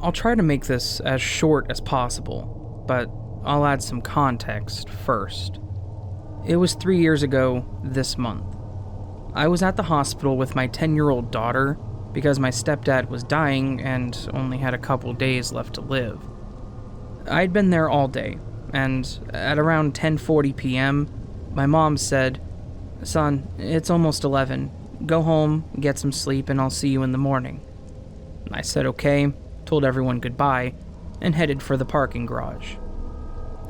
I'll try to make this as short as possible, but I'll add some context first. It was 3 years ago this month. I was at the hospital with my 10-year-old daughter because my stepdad was dying and only had a couple days left to live. I'd been there all day, and at around 10:40 p.m., my mom said, "Son, it's almost 11. Go home, get some sleep, and I'll see you in the morning." I said okay, told everyone goodbye, and headed for the parking garage.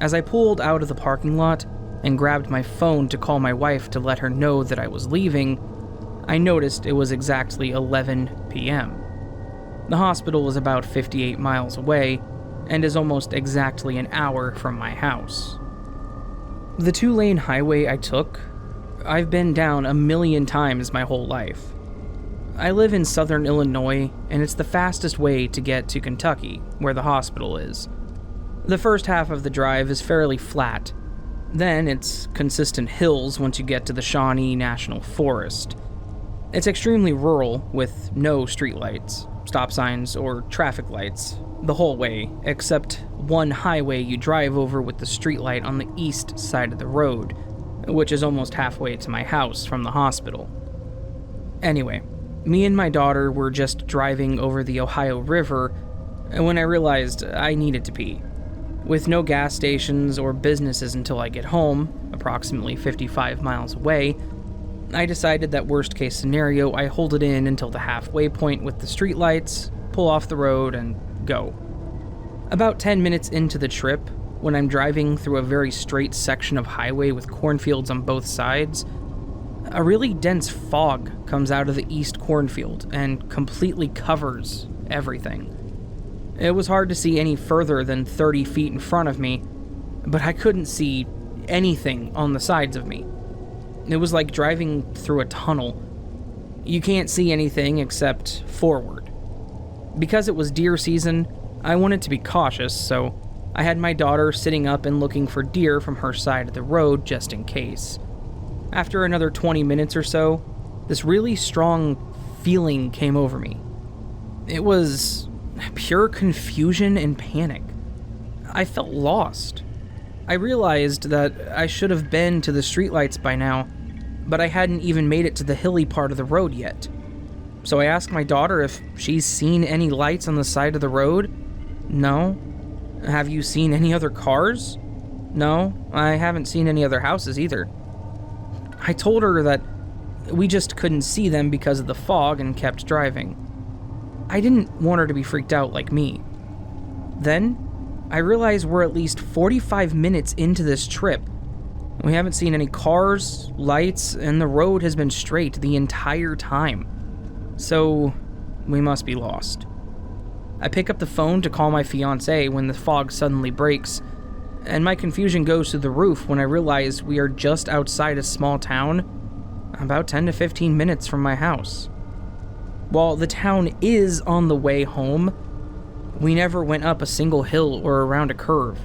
As I pulled out of the parking lot and grabbed my phone to call my wife to let her know that I was leaving, I noticed it was exactly 11 p.m. The hospital was about 58 miles away and is almost exactly an hour from my house. The 2-lane highway I took, I've been down a million times my whole life. I live in southern Illinois, and it's the fastest way to get to Kentucky, where the hospital is. The first half of the drive is fairly flat. Then it's consistent hills once you get to the Shawnee National Forest. It's extremely rural, with no streetlights, stop signs, or traffic lights the whole way, except one highway you drive over with the streetlight on the east side of the road, which is almost halfway to my house from the hospital. Anyway, me and my daughter were just driving over the Ohio River when I realized I needed to pee. With no gas stations or businesses until I get home, approximately 55 miles away, I decided that worst case scenario, I hold it in until the halfway point with the streetlights, pull off the road, and go. About 10 minutes into the trip, when I'm driving through a very straight section of highway with cornfields on both sides, a really dense fog comes out of the east cornfield and completely covers everything. It was hard to see any further than 30 feet in front of me, but I couldn't see anything on the sides of me. It was like driving through a tunnel. You can't see anything except forward. Because it was deer season, I wanted to be cautious, so I had my daughter sitting up and looking for deer from her side of the road just in case. After another 20 minutes or so, this really strong feeling came over me. It was pure confusion and panic. I felt lost. I realized that I should have been to the streetlights by now, but I hadn't even made it to the hilly part of the road yet. So I asked my daughter if she's seen any lights on the side of the road. No. Have you seen any other cars? No, I haven't seen any other houses either. I told her that we just couldn't see them because of the fog and kept driving. I didn't want her to be freaked out like me. Then, I realized we're at least 45 minutes into this trip. We haven't seen any cars, lights, and the road has been straight the entire time. So, we must be lost. I pick up the phone to call my fiancé when the fog suddenly breaks, and my confusion goes through the roof when I realize we are just outside a small town, about 10 to 15 minutes from my house. While the town is on the way home, we never went up a single hill or around a curve.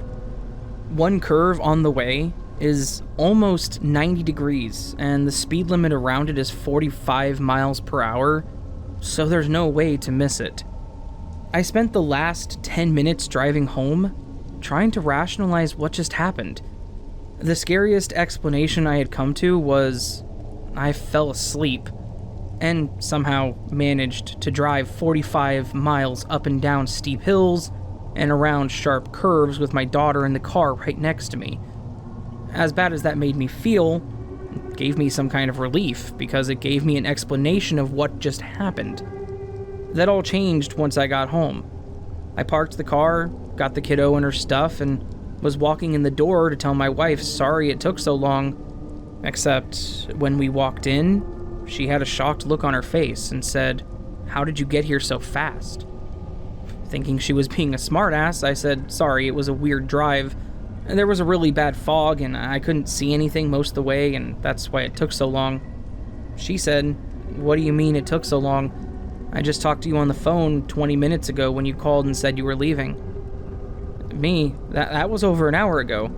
One curve on the way is almost 90 degrees, and the speed limit around it is 45 miles per hour, so there's no way to miss it. I spent the last 10 minutes driving home trying to rationalize what just happened. The scariest explanation I had come to was I fell asleep and somehow managed to drive 45 miles up and down steep hills and around sharp curves with my daughter in the car right next to me. As bad as that made me feel, it gave me some kind of relief because it gave me an explanation of what just happened. That all changed once I got home. I parked the car, got the kiddo and her stuff, and was walking in the door to tell my wife sorry it took so long. Except when we walked in, she had a shocked look on her face and said, "How did you get here so fast?" Thinking she was being a smartass, I said, "Sorry, it was a weird drive. There was a really bad fog and I couldn't see anything most of the way, and that's why it took so long." She said, "What do you mean it took so long? I just talked to you on the phone 20 minutes ago when you called and said you were leaving." Me, that was over an hour ago.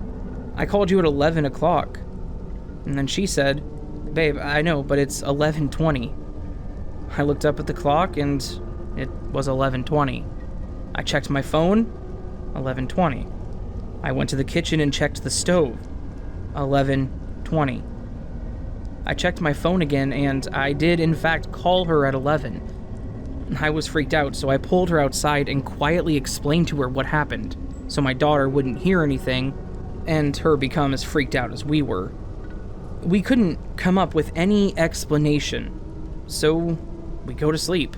I called you at 11 o'clock. And then she said, "Babe, I know, but it's 11:20. I looked up at the clock and it was 11:20. I checked my phone, 11:20. I went to the kitchen and checked the stove, 11:20. I checked my phone again, and I did in fact call her at 11. I was freaked out, so I pulled her outside and quietly explained to her what happened, so my daughter wouldn't hear anything, and her become as freaked out as we were. We couldn't come up with any explanation, so we go to sleep,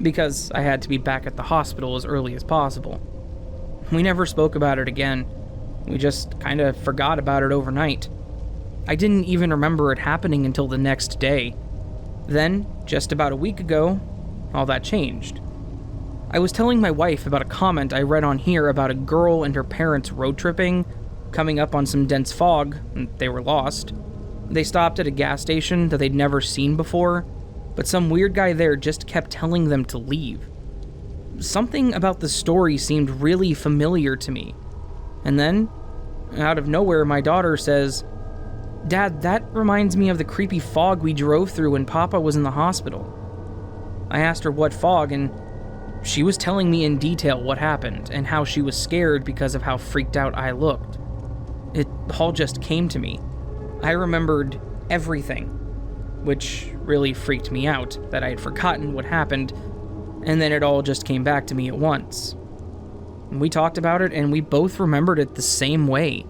because I had to be back at the hospital as early as possible. We never spoke about it again. We just kind of forgot about it overnight. I didn't even remember it happening until the next day. Then, just about a week ago, all that changed. I was telling my wife about a comment I read on here about a girl and her parents road tripping, coming up on some dense fog, and they were lost. They stopped at a gas station that they'd never seen before, but some weird guy there just kept telling them to leave. Something about the story seemed really familiar to me. And then, out of nowhere, my daughter says, "Dad, that reminds me of the creepy fog we drove through when Papa was in the hospital." I asked her what fog, and she was telling me in detail what happened and how she was scared because of how freaked out I looked. It all just came to me. I remembered everything, which really freaked me out that I had forgotten what happened, and then it all just came back to me at once. We talked about it, and we both remembered it the same way.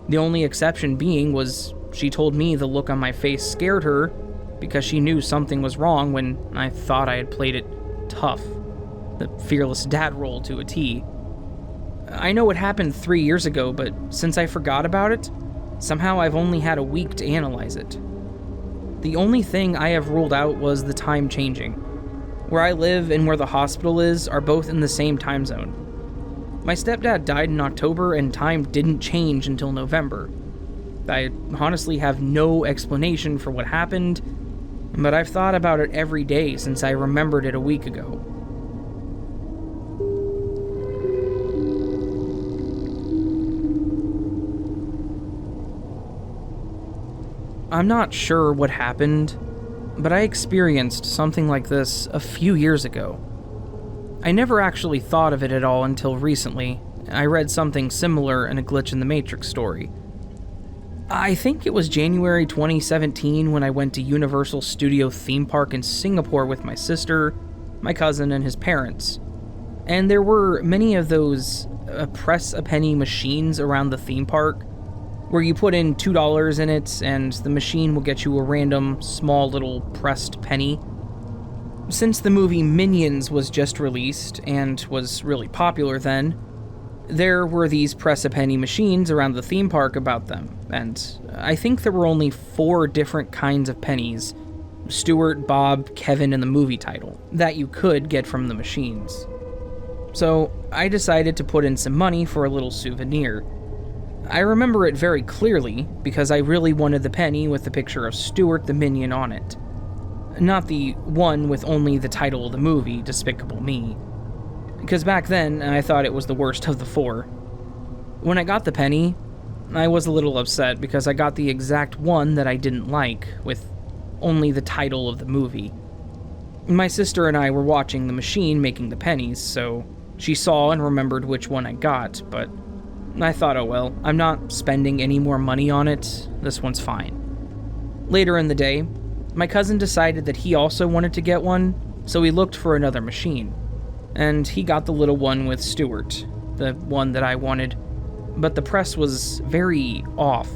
The only exception being was she told me the look on my face scared her because she knew something was wrong when I thought I had played it tough, the fearless dad role to a T. I know it happened 3 years ago, but since I forgot about it, somehow I've only had a week to analyze it. The only thing I have ruled out was the time changing. Where I live and where the hospital is are both in the same time zone. My stepdad died in October and time didn't change until November. I honestly have no explanation for what happened, but I've thought about it every day since I remembered it a week ago. I'm not sure what happened, but I experienced something like this a few years ago. I never actually thought of it at all until recently. I read something similar in a Glitch in the Matrix story. I think it was January 2017 when I went to Universal Studio theme park in Singapore with my sister, my cousin, and his parents. And there were many of those press a penny machines around the theme park, where you put in $2 in it and the machine will get you a random, small little pressed penny. Since the movie Minions was just released and was really popular then, there were these press-a-penny machines around the theme park about them, and I think there were only 4 different kinds of pennies, Stuart, Bob, Kevin, and the movie title, that you could get from the machines. So I decided to put in some money for a little souvenir. I remember it very clearly because I really wanted the penny with the picture of Stuart the Minion on it. Not the one with only the title of the movie, Despicable Me. Because back then, I thought it was the worst of the 4. When I got the penny, I was a little upset because I got the exact one that I didn't like, with only the title of the movie. My sister and I were watching the machine making the pennies, so she saw and remembered which one I got, but I thought, oh well, I'm not spending any more money on it, this one's fine. Later in the day, my cousin decided that he also wanted to get one, so he looked for another machine. And he got the little one with Stuart, the one that I wanted, but the press was very off.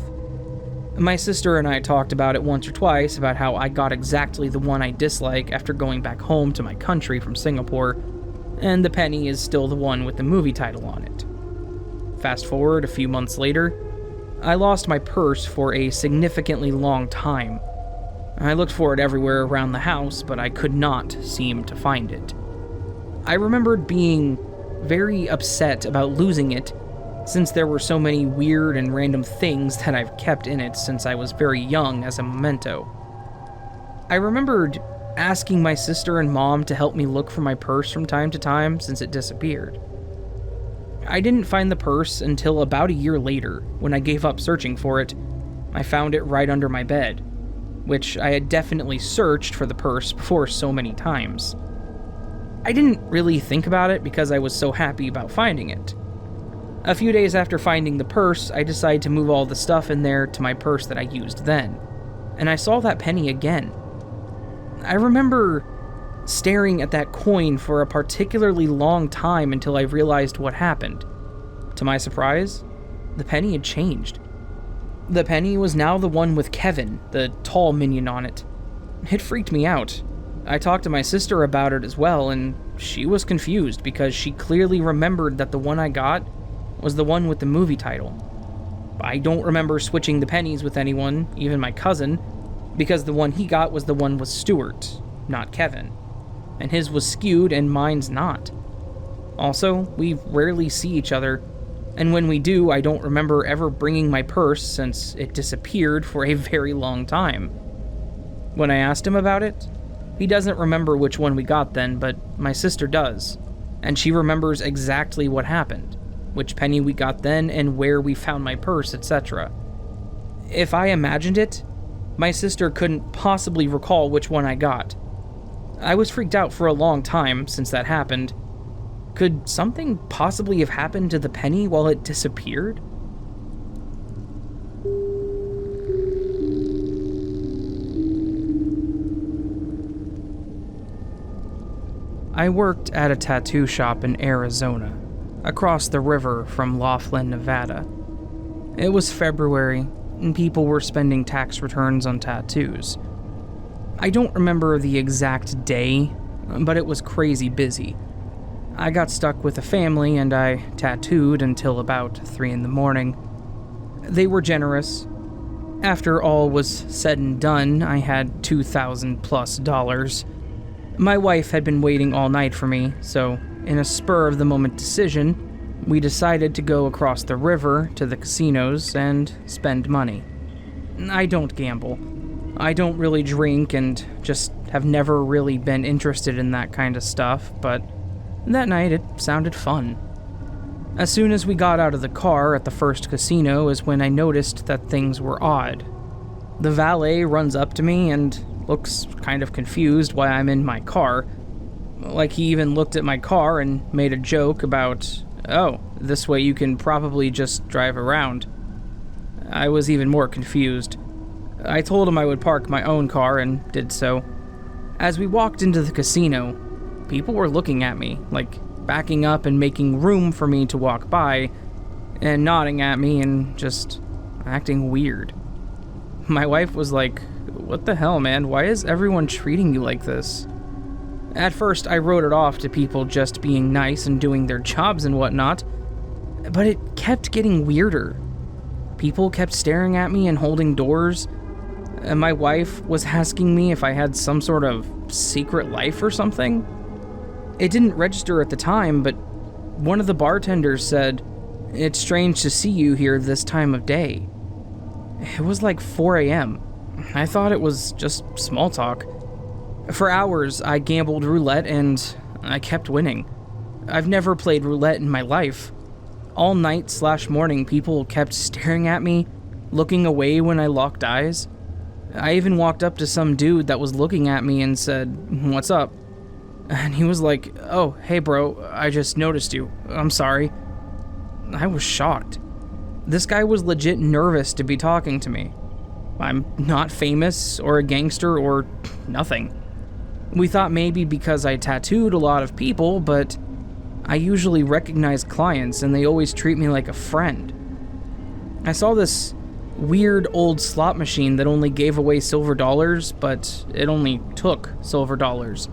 My sister and I talked about it once or twice about how I got exactly the one I dislike after going back home to my country from Singapore, and the penny is still the one with the movie title on it. Fast forward a few months later, I lost my purse for a significantly long time. I looked for it everywhere around the house, but I could not seem to find it. I remembered being very upset about losing it, since there were so many weird and random things that I've kept in it since I was very young as a memento. I remembered asking my sister and mom to help me look for my purse from time to time since it disappeared. I didn't find the purse until about a year later, when I gave up searching for it. I found it right under my bed, which I had definitely searched for the purse before so many times. I didn't really think about it because I was so happy about finding it. A few days after finding the purse, I decided to move all the stuff in there to my purse that I used then, and I saw that penny again. I remember staring at that coin for a particularly long time until I realized what happened. To my surprise, the penny had changed. The penny was now the one with Kevin, the tall minion, on it. It freaked me out. I talked to my sister about it as well, and she was confused because she clearly remembered that the one I got was the one with the movie title. I don't remember switching the pennies with anyone, even my cousin, because the one he got was the one with Stuart, not Kevin. And his was skewed and mine's not. Also, we rarely see each other, and when we do, I don't remember ever bringing my purse since it disappeared for a very long time. When I asked him about it, he doesn't remember which one we got then, but my sister does, and she remembers exactly what happened, which penny we got then and where we found my purse, etc. If I imagined it, my sister couldn't possibly recall which one I got. I was freaked out for a long time since that happened. Could something possibly have happened to the penny while it disappeared? I worked at a tattoo shop in Arizona, across the river from Laughlin, Nevada. It was February, and people were spending tax returns on tattoos. I don't remember the exact day, but it was crazy busy. I got stuck with a family and I tattooed until about 3 a.m. They were generous. After all was said and done, I had $2,000+ My wife had been waiting all night for me, so in a spur-of-the-moment decision, we decided to go across the river to the casinos and spend money. I don't gamble. I don't really drink and just have never really been interested in that kind of stuff, but that night it sounded fun. As soon as we got out of the car at the first casino is when I noticed that things were odd. The valet runs up to me and looks kind of confused why I'm in my car. Like he even looked at my car and made a joke about, "Oh, this way you can probably just drive around." I was even more confused. I told him I would park my own car and did so. As we walked into the casino, people were looking at me, like backing up and making room for me to walk by, and nodding at me and just acting weird. My wife was like, "What the hell, man? Why is everyone treating you like this?" At first, I wrote it off to people just being nice and doing their jobs and whatnot, but it kept getting weirder. People kept staring at me and holding doors, and my wife was asking me if I had some sort of secret life or something. It didn't register at the time, but one of the bartenders said, "It's strange to see you here this time of day." It was like 4 a.m. I thought it was just small talk. For hours, I gambled roulette and I kept winning. I've never played roulette in my life. All night/morning, people kept staring at me, looking away when I locked eyes. I even walked up to some dude that was looking at me and said, "What's up?" And he was like, "Oh, hey bro, I just noticed you. I'm sorry." I was shocked. This guy was legit nervous to be talking to me. I'm not famous or a gangster or nothing. We thought maybe because I tattooed a lot of people, but I usually recognize clients and they always treat me like a friend. I saw this weird old slot machine that only gave away silver dollars, but it only took silver dollars.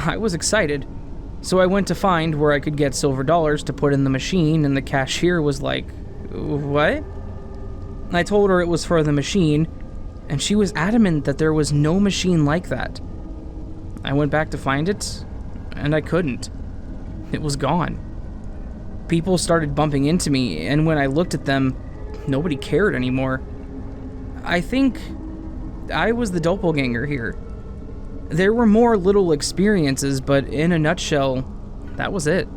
I was excited, so I went to find where I could get silver dollars to put in the machine, and the cashier was like, "What?" I told her it was for the machine, and she was adamant that there was no machine like that. I went back to find it, and I couldn't. It was gone. People started bumping into me, and when I looked at them, nobody cared anymore. I think I was the doppelganger here. There were more little experiences, but in a nutshell, that was it.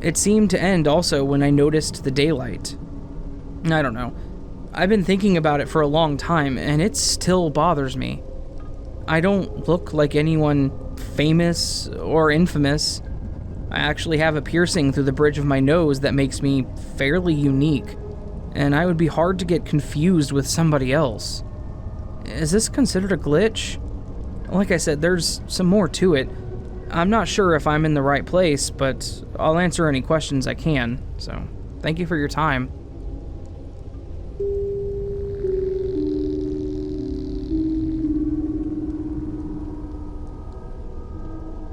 It seemed to end also when I noticed the daylight. I don't know. I've been thinking about it for a long time, and it still bothers me. I don't look like anyone famous or infamous. I actually have a piercing through the bridge of my nose that makes me fairly unique, and I would be hard to get confused with somebody else. Is this considered a glitch? Like I said, there's some more to it. I'm not sure if I'm in the right place, but I'll answer any questions I can, so thank you for your time.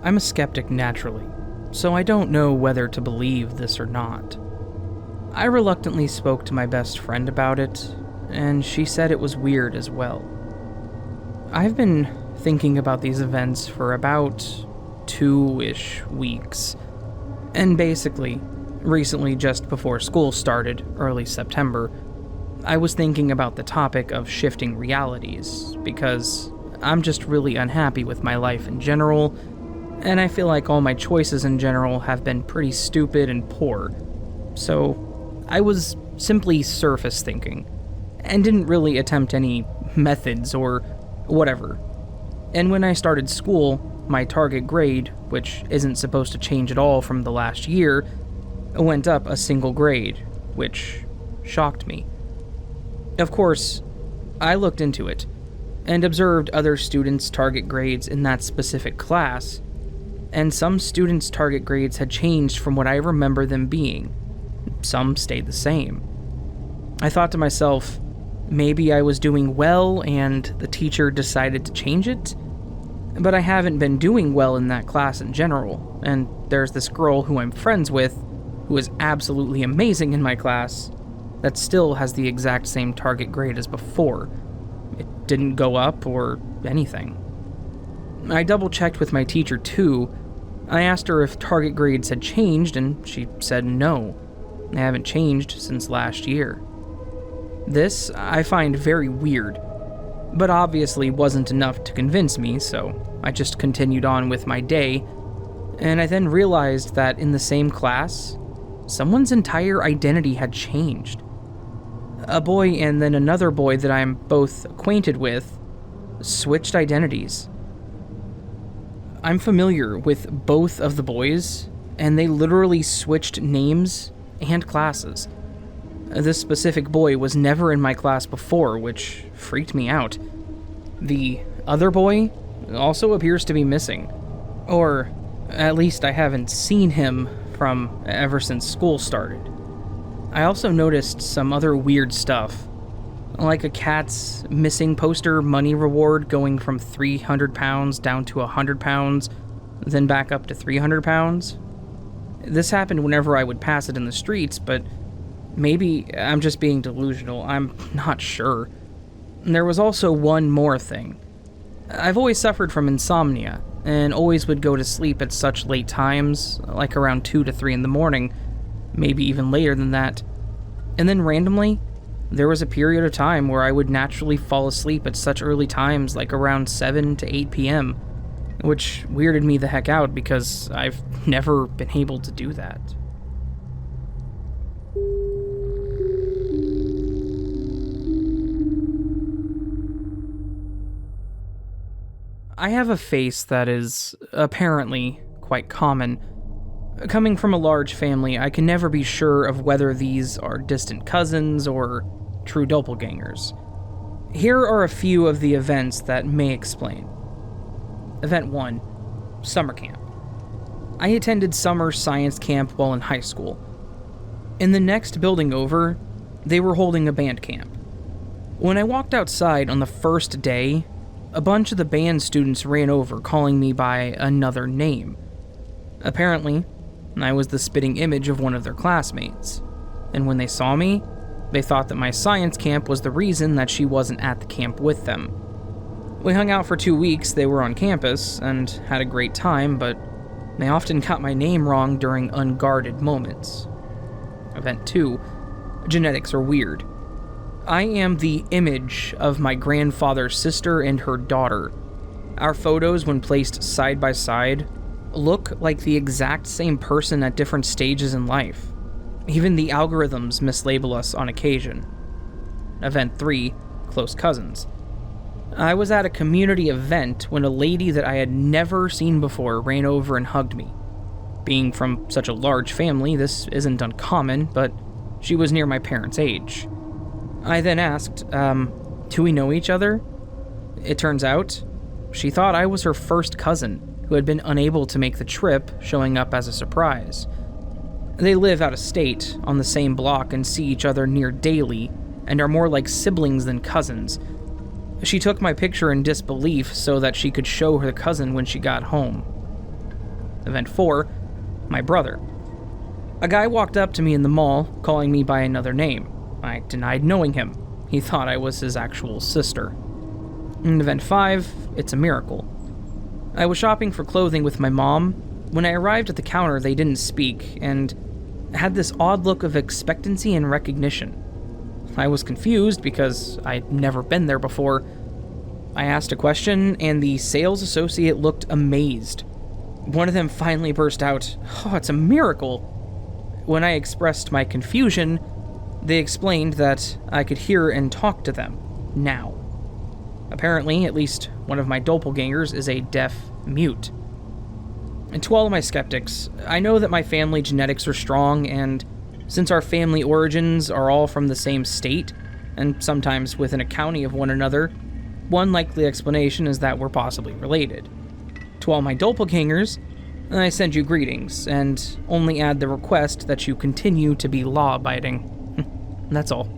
I'm a skeptic naturally, so I don't know whether to believe this or not. I reluctantly spoke to my best friend about it, and she said it was weird as well. I've been thinking about these events for about 2-ish weeks, and basically, recently just before school started, early September, I was thinking about the topic of shifting realities, because I'm just really unhappy with my life in general, and I feel like all my choices in general have been pretty stupid and poor. So I was simply surface thinking, and didn't really attempt any methods or whatever. And when I started school, my target grade, which isn't supposed to change at all from the last year, went up a single grade, which shocked me. Of course, I looked into it, and observed other students' target grades in that specific class, and some students' target grades had changed from what I remember them being. Some stayed the same. I thought to myself, maybe I was doing well and the teacher decided to change it? But I haven't been doing well in that class in general, and there's this girl who I'm friends with, who is absolutely amazing in my class, that still has the exact same target grade as before. It didn't go up or anything. I double-checked with my teacher too. I asked her if target grades had changed, and she said no. They haven't changed since last year. This I find very weird, but obviously wasn't enough to convince me, so I just continued on with my day, and I then realized that in the same class, someone's entire identity had changed. A boy and then another boy that I'm both acquainted with switched identities. I'm familiar with both of the boys, and they literally switched names and classes. This specific boy was never in my class before, which freaked me out. The other boy also appears to be missing, or at least I haven't seen him from ever since school started. I also noticed some other weird stuff, like a cat's missing poster money reward going from 300 pounds down to 100 pounds, then back up to 300 pounds. This happened whenever I would pass it in the streets, but maybe I'm just being delusional, I'm not sure. There was also one more thing. I've always suffered from insomnia, and always would go to sleep at such late times, like around 2 to 3 in the morning, maybe even later than that. And then randomly, there was a period of time where I would naturally fall asleep at such early times, like around 7 to 8 p.m., which weirded me the heck out because I've never been able to do that. I have a face that is apparently quite common. Coming from a large family, I can never be sure of whether these are distant cousins or true doppelgangers. Here are a few of the events that may explain. Event 1. Summer camp. I attended summer science camp while in high school. In the next building over, they were holding a band camp. When I walked outside on the first day, a bunch of the band students ran over calling me by another name. Apparently, I was the spitting image of one of their classmates, and when they saw me, they thought that my science camp was the reason that she wasn't at the camp with them. We hung out for 2 weeks. They were on campus and had a great time, but they often got my name wrong during unguarded moments. Event 2. Genetics are weird. I am the image of my grandfather's sister and her daughter. Our photos, when placed side by side, look like the exact same person at different stages in life. Even the algorithms mislabel us on occasion. Event 3. Close cousins. I was at a community event when a lady that I had never seen before ran over and hugged me. Being from such a large family, this isn't uncommon, but she was near my parents' age. I then asked, do we know each other? It turns out, she thought I was her first cousin, who had been unable to make the trip, showing up as a surprise. They live out of state, on the same block, and see each other near daily, and are more like siblings than cousins. She took my picture in disbelief so that she could show her cousin when she got home. Event 4, my brother. A guy walked up to me in the mall, calling me by another name. I denied knowing him. He thought I was his actual sister. In Event 5, it's a miracle. I was shopping for clothing with my mom. When I arrived at the counter, they didn't speak, and had this odd look of expectancy and recognition. I was confused because I'd never been there before. I asked a question, and the sales associate looked amazed. One of them finally burst out, "Oh, it's a miracle." When I expressed my confusion, they explained that I could hear and talk to them now. Apparently, at least one of my doppelgangers is a deaf mute. And to all of my skeptics, I know that my family genetics are strong, and since our family origins are all from the same state, and sometimes within a county of one another, one likely explanation is that we're possibly related. To all my doppelgangers, I send you greetings, and only add the request that you continue to be law-abiding. That's all.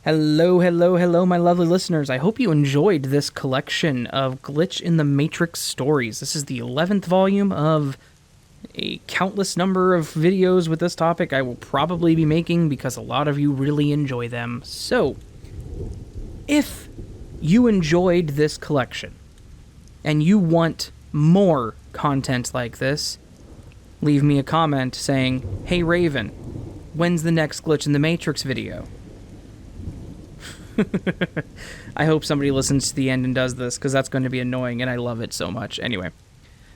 Hello, my lovely listeners. I hope you enjoyed this collection of Glitch in the Matrix stories. This is the 11th volume of a countless number of videos with this topic I will probably be making because a lot of you really enjoy them. So, if you enjoyed this collection and you want more content like this, leave me a comment saying, "Hey Raven, when's the next Glitch in the Matrix video?" I hope somebody listens to the end and does this, because that's going to be annoying, and I love it so much. Anyway.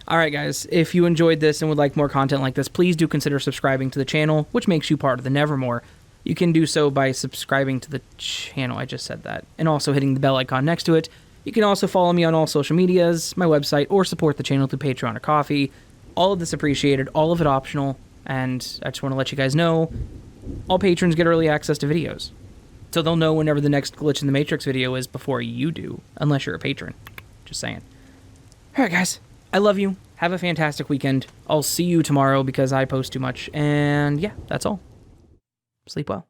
Alright guys, if you enjoyed this and would like more content like this, please do consider subscribing to the channel, which makes you part of the Nevermore. You can do so by subscribing to the channel, I just said that, and also hitting the bell icon next to it. You can also follow me on all social medias, my website, or support the channel through Patreon or Ko-fi. All of this appreciated, all of it optional, and I just want to let you guys know, all patrons get early access to videos. So they'll know whenever the next Glitch in the Matrix video is before you do, unless you're a patron. Just saying. Alright guys, I love you. Have a fantastic weekend. I'll see you tomorrow because I post too much. And yeah, that's all. Sleep well.